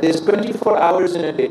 There's 24 hours in a day.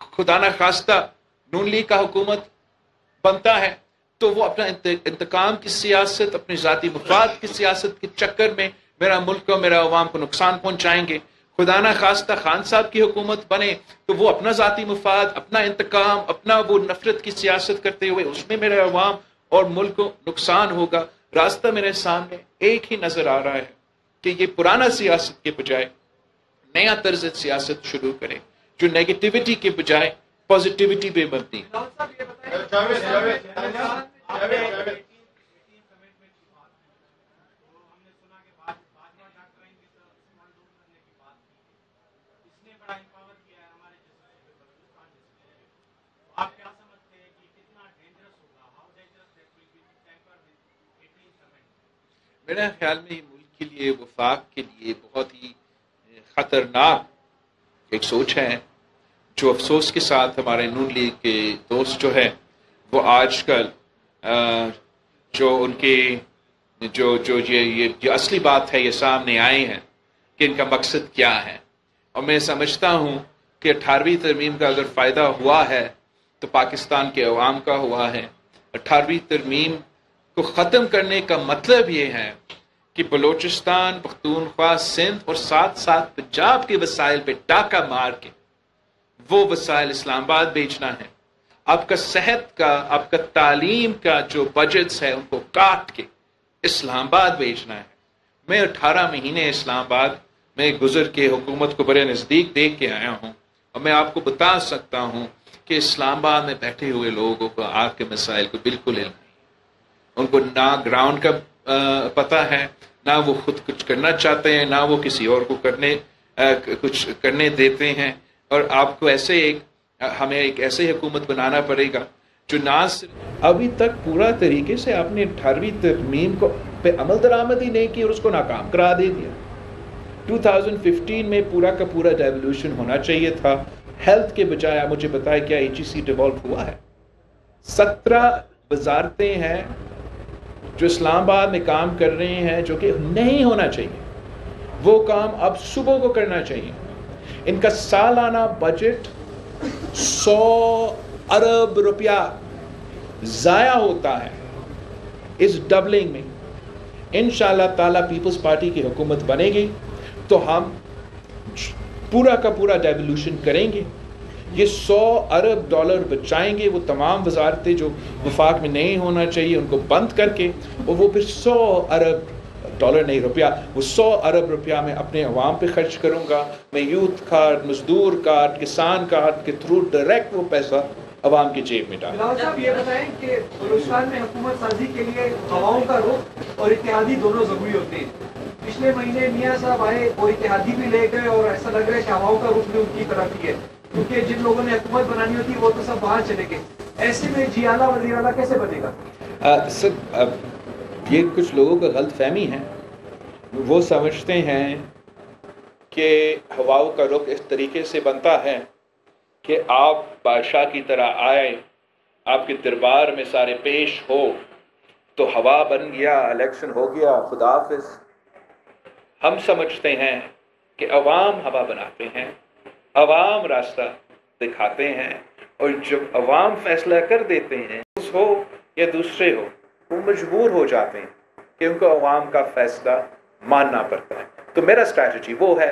خدا نہ خواستہ نون league کا حکومت بنتا ہے تو وہ اپنا انتقام کی سیاست، اپنی ذاتی مفاد کی سیاست کے چکر میں میرا ملک اور میرا عوام کو نقصان پہنچائیں گے. خدا نہ خواستہ خان صاحب کی حکومت بنے تو وہ اپنا ذاتی مفاد، اپنا انتقام، اپنا وہ نفرت کی سیاست کرتے ہوئے اس میں میرے عوام اور ملک کو نقصان ہوگا. راستہ میرے سامنے ایک ہی نظر آ رہا ہے کہ یہ پرانا سیاست کے بجائے نیا طرز سیاست شروع کریں جو نیگیٹیوٹی کے بجائے پازیٹیوٹی پہ مبنی. میرے خیال میں یہ ملک کے لیے، وفاق کے لیے بہت ہی خطرناک ایک سوچ ہے جو افسوس کے ساتھ ہمارے نون لیگ کے دوست جو ہے وہ آج کل جو ان کے جو یہ اصلی بات ہے یہ سامنے آئے ہیں کہ ان کا مقصد کیا ہے. اور میں سمجھتا ہوں کہ 18ویں ترمیم کا اگر فائدہ ہوا ہے تو پاکستان کے عوام کا ہوا ہے. 18ویں ترمیم کو ختم کرنے کا مطلب یہ ہے کہ بلوچستان، پختونخوا، سندھ اور ساتھ ساتھ پنجاب کے وسائل پہ ڈاکہ مار کے وہ وسائل اسلام آباد بیچنا ہے. آپ کا صحت کا، آپ کا تعلیم کا جو بجٹس ہے ان کو کاٹ کے اسلام آباد بیچنا ہے. میں 18 مہینے اسلام آباد میں گزر کے حکومت کو بڑے نزدیک دیکھ کے آیا ہوں اور میں آپ کو بتا سکتا ہوں کہ اسلام آباد میں بیٹھے ہوئے لوگوں کو آپ کے مسائل کو بالکل علم نہیں. ان کو نہ گراؤنڈ کا پتہ ہے، نہ وہ خود کچھ کرنا چاہتے ہیں، نہ وہ کسی اور کو کچھ کرنے دیتے ہیں. اور آپ کو ہمیں ایک ایسے حکومت بنانا پڑے گا جو نہ صرف ابھی تک پورا طریقے سے آپ نے 18ویں ترمیم کو پہ عمل درآمد ہی نہیں کی اور اس کو ناکام کرا دے دیا. 2015 میں پورا کا پورا ڈیولوشن ہونا چاہیے تھا. ہیلتھ کے بجائے مجھے بتائے کیا HEC ڈیولپ ہوا ہے؟ 17 وزارتیں ہیں جو اسلام آباد میں کام کر رہے ہیں جو کہ نہیں ہونا چاہیے. وہ کام اب صبح کو کرنا چاہیے. ان کا سالانہ بجٹ 100 ارب روپیہ ضائع ہوتا ہے اس ڈبلنگ میں. انشاءاللہ تعالیٰ پیپلز پارٹی کی حکومت بنے گی تو ہم پورا کا پورا ڈیولوشن کریں گے. یہ 100 ارب ڈالر بچائیں گے. وہ تمام وزارتیں جو وفاق میں نہیں ہونا چاہیے ان کو بند کر کے، اور وہ پھر 100 ارب ڈالر نہیں روپیہ، وہ 100 ارب روپیہ میں اپنے عوام پہ خرچ کروں گا. میں یوتھ کارڈ، مزدور کارڈ، کسان کارڈ کے تھرو ڈائریکٹ وہ پیسہ عوام کی جیب میں ڈالوں. بلال صاحب یہ بتائیں کہ بلوچستان میں حکومت سازی کے لیے عوام کا رخ اور اتحادی دونوں ضروری ہوتے ہیں. پچھلے مہینے میاں صاحب آئے اور اتحادی بھی لے گئے اور ایسا لگ رہا ہے کہ عوام کا رخ بھی ان کی طرف ہی ہے، کیونکہ جن لوگوں نے حکومت بنانی ہوتی ہے وہ تو سب باہر چلے گئے. ایسے میں جی اعلیٰ وزیر اعلیٰ کیسے بنے گا؟ سر یہ کچھ لوگوں کا غلط فہمی ہے. وہ سمجھتے ہیں کہ ہواؤں کا رخ اس طریقے سے بنتا ہے کہ آپ بادشاہ کی طرح آئے، آپ کے دربار میں سارے پیش ہو تو ہوا بن گیا، الیکشن ہو گیا، خدا حافظ. ہم سمجھتے ہیں کہ عوام ہوا بناتے ہیں، عوام راستہ دکھاتے ہیں، اور جب عوام فیصلہ کر دیتے ہیں اس ہو یا دوسرے ہو وہ مجبور ہو جاتے ہیں کہ ان کو عوام کا فیصلہ ماننا پڑتا ہے. تو میرا اسٹریٹجی وہ ہے،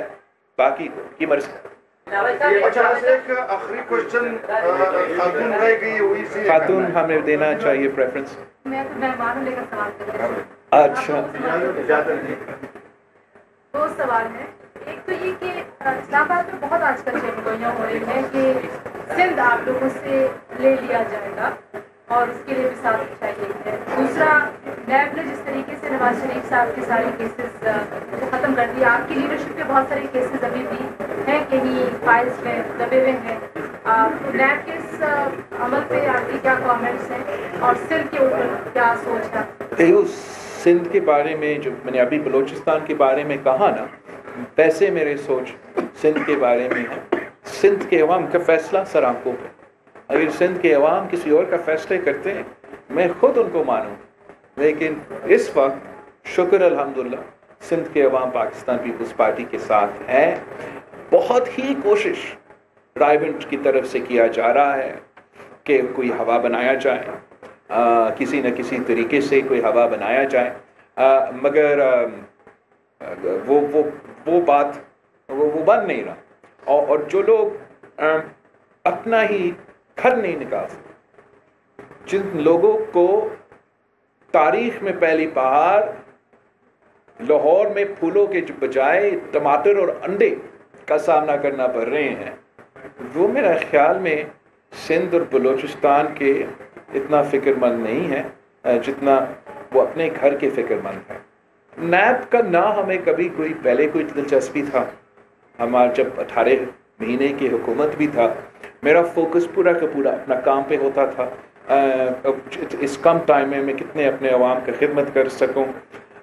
باقی کی مرضی. آخری کوشچن خاتون رہ گئی ہوئی سی، خاتون ہمیں دینا چاہیے پریفرنس. میں تو مہمانوں لے کر سوال کر رہی ہوں. اچھا، دو سوال ہیں. ایک تو یہ کہ اسلام آباد میں بہت آج کل گوئیاں ہو رہی ہیں کہ سندھ آپ لوگوں سے لے لیا جائے گا اور اس کے لیے بھی ساتھ چاہیے ہے. دوسرا، نیب نے جس طریقے سے نواز شریف صاحب کے سارے کیسز ختم کر دیا، آپ کی لیڈرشپ کے بہت سارے کیسز ابھی بھی ہیں کہیں فائلز میں دبے ہوئے ہیں. تو نیب کے اس عمل پہ آپ کے کیا کامنٹس ہیں اور سندھ کے اوپر کیا سوچ ہے؟ سندھ کے بارے میں جو میں نے ابھی بلوچستان کے بارے میں کہا نا، ویسے میرے سوچ سندھ کے بارے میں ہے. سندھ کے عوام کا فیصلہ سر آنکھوں پہ. اگر سندھ کے عوام کسی اور کا فیصلے کرتے ہیں میں خود ان کو مانوں، لیکن اس وقت شکر الحمدللہ سندھ کے عوام پاکستان پیپلز پارٹی کے ساتھ ہیں. بہت ہی کوشش رائیونٹ کی طرف سے کیا جا رہا ہے کہ کوئی ہوا بنایا جائے، کسی نہ کسی طریقے سے کوئی ہوا بنایا جائے، مگر وہ بات وہ بن نہیں رہا، اور جو لوگ اپنا ہی گھر نہیں نکال سکتے، جن لوگوں کو تاریخ میں پہلی بار لاہور میں پھولوں کے بجائے ٹماٹر اور انڈے کا سامنا کرنا پڑ رہے ہیں، وہ میرا خیال میں سندھ اور بلوچستان کے اتنا فکر مند نہیں ہے جتنا وہ اپنے گھر کے فکر مند ہے۔ نیب کا نہ ہمیں کبھی پہلے کوئی دلچسپی تھا، ہمارا جب 18 مہینے کی حکومت بھی تھا، میرا فوکس پورا کا پورا اپنا کام پہ ہوتا تھا، اس کم ٹائم میں کتنے اپنے عوام کی خدمت کر سکوں۔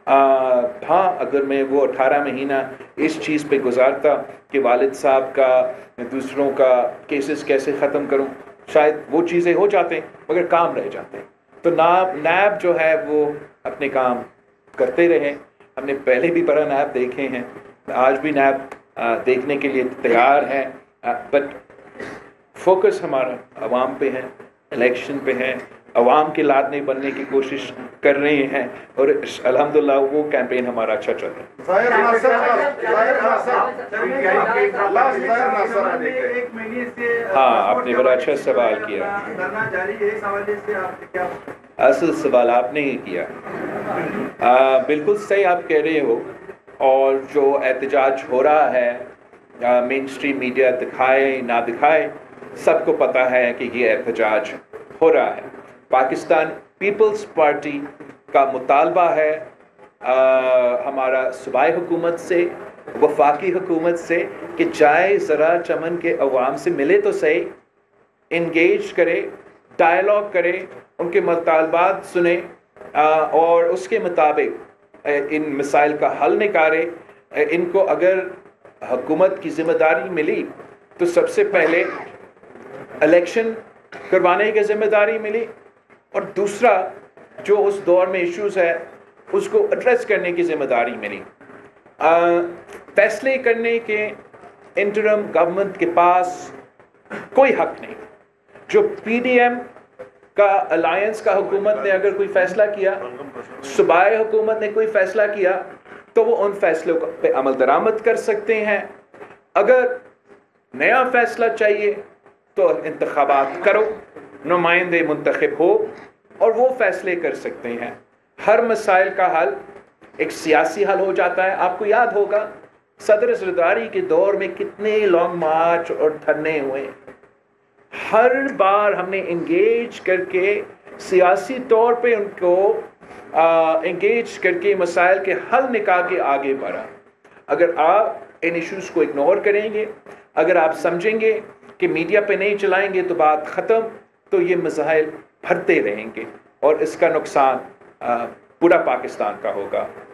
ہاں، اگر میں وہ 18 مہینہ اس چیز پہ گزارتا کہ والد صاحب کا دوسروں کا کیسز کیسے ختم کروں، شاید وہ چیزیں ہو جاتے مگر کام رہ جاتے۔ تو نیب جو ہے وہ اپنے کام کرتے رہے، ہم نے پہلے بھی بڑا نیب دیکھے ہیں، آج بھی نیب دیکھنے کے لیے تیار ہے، بٹ فوکس ہمارا عوام پہ ہے، الیکشن پہ ہے، عوام کے لادنے بننے کی کوشش کر رہے ہیں، اور الحمدللہ وہ کیمپین ہمارا اچھا چل رہا ہے۔ ظاہر ناصر، ہاں، آپ نے بڑا اچھا سوال کیا، اصل سوال آپ نے ہی کیا، بالکل صحیح آپ کہہ رہے ہو، اور جو احتجاج ہو رہا ہے مین اسٹریم میڈیا دکھائے نہ دکھائے، سب کو پتہ ہے کہ یہ احتجاج ہو رہا ہے۔ پاکستان پیپلز پارٹی کا مطالبہ ہے ہمارا صوبائی حکومت سے، وفاقی حکومت سے، کہ جائے ذرا چمن کے عوام سے ملے تو صحیح، انگیج کرے، ڈائلاگ کرے، ان کے مطالبات سنے، اور اس کے مطابق ان مسائل کا حل نکالے۔ ان کو اگر حکومت کی ذمہ داری ملی تو سب سے پہلے الیکشن کروانے کی ذمہ داری ملی، اور دوسرا جو اس دور میں ایشوز ہے اس کو ایڈریس کرنے کی ذمہ داری ملی۔ فیصلے کرنے کے انٹرم گورنمنٹ کے پاس کوئی حق نہیں۔ جو پی ڈی ایم کا الائنس کا حکومت نے اگر کوئی فیصلہ کیا، صوبائی حکومت نے کوئی فیصلہ کیا، تو وہ ان فیصلوں پہ عمل درآمد کر سکتے ہیں۔ اگر نیا فیصلہ چاہیے تو انتخابات کرو، نمائندے منتخب ہو، اور وہ فیصلے کر سکتے ہیں۔ ہر مسائل کا حل ایک سیاسی حل ہو جاتا ہے۔ آپ کو یاد ہوگا صدر زرداری کے دور میں کتنے لانگ مارچ اور دھرنے ہوئے، ہر بار ہم نے انگیج کر کے سیاسی طور پہ ان کو انگیج کر کے مسائل کے حل نکال کے آگے بڑھا۔ اگر آپ ان ایشوز کو اگنور کریں گے، اگر آپ سمجھیں گے کہ میڈیا پہ نہیں چلائیں گے تو بات ختم، تو یہ مسائل بڑھتے رہیں گے، اور اس کا نقصان پورا پاکستان کا ہوگا۔